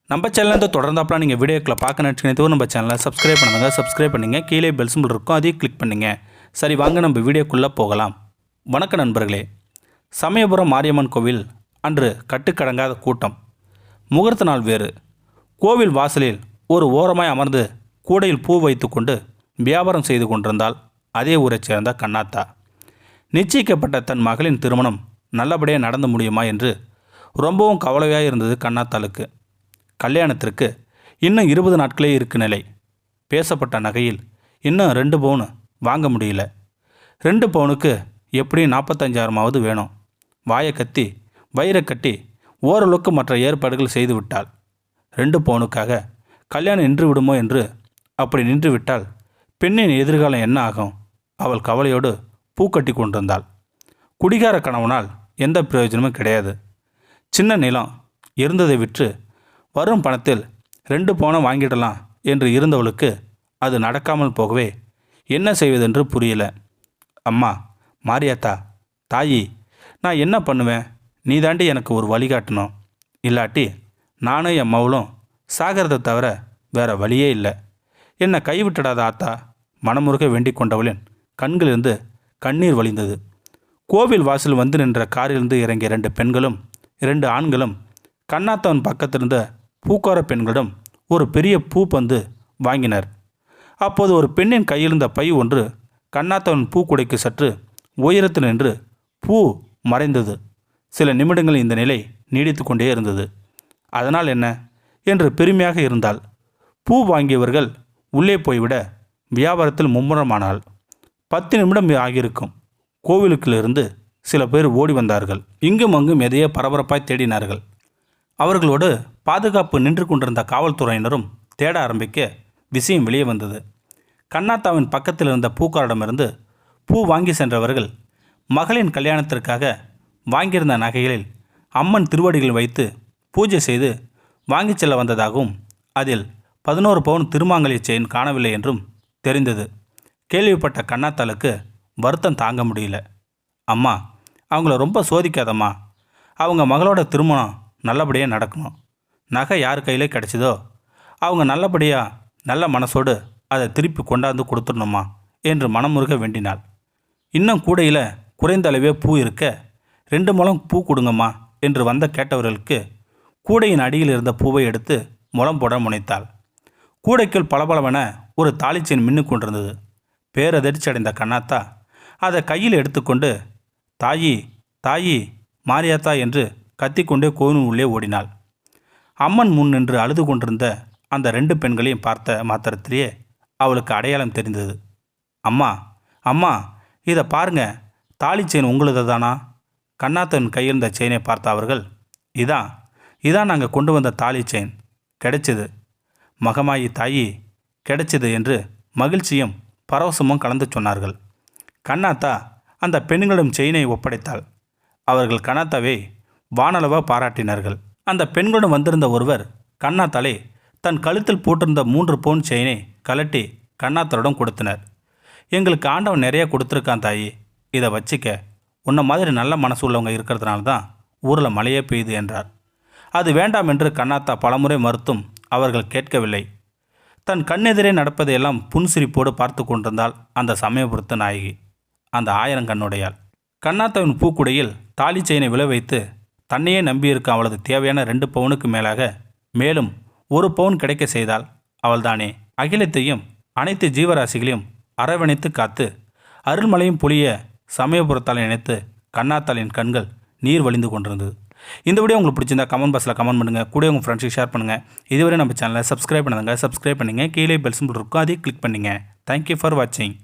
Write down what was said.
நம்ம சேனலில் தொடர்ந்தாப்பலாம் நீங்கள் வீடியோக்களை பார்க்க நினச்சிக்கினது நம்ம சேனலை சப்ஸ்கிரைப் பண்ணுங்கள். சப்ஸ்கிரைப் பண்ணிங்க. கீழே பெல் சிம்பிள் இருக்கும், அதையும் கிளிக் பண்ணிங்க. சரி, வாங்க நம்ம வீடியோக்குள்ளே போகலாம். வணக்க நண்பர்களே. சமயபுரம் மாரியம்மன் கோவில் அன்று கட்டுக்கடங்காத கூட்டம். முகூர்த்த நாள் வேறு. கோவில் வாசலில் ஒரு ஓரமாய் அமர்ந்து கூடையில் பூ வைத்து கொண்டு வியாபாரம் செய்து கொண்டிருந்தால் அதே ஊரைச் சேர்ந்த கண்ணாத்தா. நிச்சயிக்கப்பட்ட தன் மகளின் திருமணம் நல்லபடியாக நடந்து முடியுமா என்று ரொம்பவும் கவலையாக இருந்தது கண்ணாத்தாளுக்கு. கல்யாணத்திற்கு இன்னும் 20 நாட்களே இருக்கு நிலை. பேசப்பட்ட நகையில் இன்னும் 2 பவுன் வாங்க முடியல. 2 பவுனுக்கு எப்படியும் 45,000 வேணும். வாயை கத்தி வயிறை கட்டி ஓரளவுக்கு மற்ற ஏற்பாடுகள் செய்து விட்டாள். 2 பவுனுக்காக கல்யாணம் நின்று விடுமோ என்று. அப்படி நின்று விட்டால் பெண்ணின் எதிர்காலம் என்ன ஆகும்? அவள் கவலையோடு பூக்கட்டி கொண்டிருந்தாள். குடிகார கணவனால் எந்த பிரயோஜனமும் கிடையாது. சின்ன நிலம் இருந்ததை விற்று வரும் பணத்தில் 2 பவுனை வாங்கிடலாம் என்று இருந்தவளுக்கு அது நடக்காமல் போகவே என்ன செய்வதென்று புரியல. அம்மா மாரியாத்தா, தாயி, நான் என்ன பண்ணுவேன்? நீ தாண்டி எனக்கு ஒரு வழிகாட்டணும். இல்லாட்டி நானும் என் மவளும் சாகிறதை தவிர வேற வழியே இல்லை. என்னை கைவிட்டுடாத ஆத்தா. மனமுருக வேண்டிக் கொண்டவளின் கண்களிலிருந்து கண்ணீர் வழிந்தது. கோவில் வாசல் வந்து நின்ற காரிலிருந்து இறங்கிய 2 பெண்களும் 2 ஆண்களும் கண்ணாத்தவன் பக்கத்திலிருந்த பூக்கார பெண்களிடம் ஒரு பெரிய பூ பந்து வாங்கினர். அப்போது ஒரு பெண்ணின் கையிலிருந்த பை ஒன்று கண்ணாத்தவன் பூக்குடைக்கு சற்று உயரத்தில் நின்று பூ மறைந்தது. சில நிமிடங்கள் இந்த நிலை நீடித்து கொண்டே இருந்தது. அதனால் என்ன என்று பெருமையாக இருந்தால் பூ வாங்கியவர்கள் உள்ளே போய்விட வியாபாரத்தில் மும்முரமானாள். 10 நிமிடம் ஆகியிருக்கும். கோவிலுக்கிலிருந்து சில பேர் ஓடி வந்தார்கள். இங்கும் அங்கும் எதையோ பரபரப்பாய் தேடினார்கள். அவர்களோடு பாதுகாப்பு நின்று கொண்டிருந்த காவல்துறையினரும் தேட ஆரம்பிக்க விஷயம் வெளியே வந்தது. கண்ணாத்தாவின் பக்கத்தில் இருந்த பூக்காரிடமிருந்து பூ வாங்கி சென்றவர்கள் மகளின் கல்யாணத்திற்காக வாங்கியிருந்த நகைகளில் அம்மன் திருவடிகள் வைத்து பூஜை செய்து வாங்கி செல்ல வந்ததாகவும் அதில் 11 பவுன் திருமாங்கல்ய செயின் காணவில்லை என்றும் தெரிந்தது. கேள்விப்பட்ட கண்ணாத்தாளுக்கு வருத்தம் தாங்க முடியல. அம்மா, அவங்கள ரொம்ப சோதிக்காதம்மா. அவங்க மகளோட திருமணம் நல்லபடியாக நடக்கணும். நகை யார் கையில் கிடச்சிதோ அவங்க நல்லபடியாக நல்ல மனசோடு அதை திருப்பி கொண்டாந்து கொடுத்துடணுமா என்று மனமுருக வேண்டினாள். இன்னும் கூடையில் குறைந்த அளவே பூ இருக்க 2 முழம் பூ கொடுங்கம்மா என்று வந்த கேட்டவர்களுக்கு கூடையின் அடியில் இருந்த பூவை எடுத்து முழம் போட முனைத்தாள். கூடைக்குள் பளபளவென ஒரு தாலிச்செயின் மின்னு கொண்டிருந்தது. பேரதிர்ச்சி அடைந்த கண்ணாத்தா அதை கையில் எடுத்துக்கொண்டு தாயி, தாயி, மாரியாத்தா என்று கத்திக்கொண்டே கோவிலின் உள்ளே ஓடினாள். அம்மன் முன் நின்று அழுது கொண்டிருந்த அந்த 2 பெண்களையும் பார்த்த மாத்திரத்திலேயே அவளுக்கு அடையாளம் தெரிந்தது. அம்மா, அம்மா, இதை பாருங்க, தாலி செயின் உங்களுது தானா? கண்ணாத்தன் கையிருந்த செயினை பார்த்த அவர்கள், இதான் நாங்கள் கொண்டு வந்த தாலி செயின். கிடைச்சது மகமாயி, தாயி, கிடைச்சது என்று மகிழ்ச்சியும் பரவசமும் கலந்து சொன்னார்கள். கண்ணாத்தா அந்த பெண்களிடம் செயினை ஒப்படைத்தாள். அவர்கள் கண்ணாத்தாவை வானளவாக பாராட்டினார்கள். அந்த பெண்களுடன் வந்திருந்த ஒருவர் கண்ணாத்தாளை தன் கழுத்தில் போட்டிருந்த 3 பவுன் செயினை கலட்டி கண்ணாத்தாளிடம் கொடுத்தனர். எங்களுக்கு ஆண்டவன் நிறைய கொடுத்துருக்கான் தாயி, இதை வச்சிக்க. உன்ன மாதிரி நல்ல மனசு உள்ளவங்க இருக்கிறதுனால தான் ஊரில் மழையே பெய்யுது என்றார். அது வேண்டாம் என்று கண்ணாத்தா பலமுறை மறுத்தும் அவர்கள் கேட்கவில்லை. தன் கண்ணெதிரே நடப்பதையெல்லாம் புன்சிரிப்போடு பார்த்து கொண்டிருந்தால் அந்த சமயபுரத்து நாயகி, அந்த 1000 கண்ணுடையாள். கண்ணாத்தாவின் பூக்குடையில் தாலி செயினை விளை வைத்து தன்னையே நம்பியிருக்க அவளது தேவையான 2 பவுனுக்கு மேலாக மேலும் 1 பவுன் கிடைக்க செய்தால் அவள்தானே அகிலத்தையும் அனைத்து ஜீவராசிகளையும் அரவணைத்து காத்து அருள்மலையும் புளிய சமயபுரத்தால் நினைத்து கண்ணாத்தாளின் கண்கள் நீர் வழிந்து கொண்டிருந்தது. இந்த வீடியோ உங்களுக்கு பிடிச்சிருந்தா கமெண்ட் பாக்ஸில் கமெண்ட் பண்ணுங்கள். கூட உங்கள் ஃப்ரெண்ட்ஸுக்கு ஷேர் பண்ணுங்கள். இதுவரை நம்ம சேனலை சப்ஸ்கிரைப் பண்ணுங்க. சப்ஸ்கிரைப் பண்ணிங்க. கீழே பெல் சிம்பிள் இருக்கும், அதையும் கிளிக் பண்ணிங்க. தேங்க்யூ ஃபார் வாட்சிங்.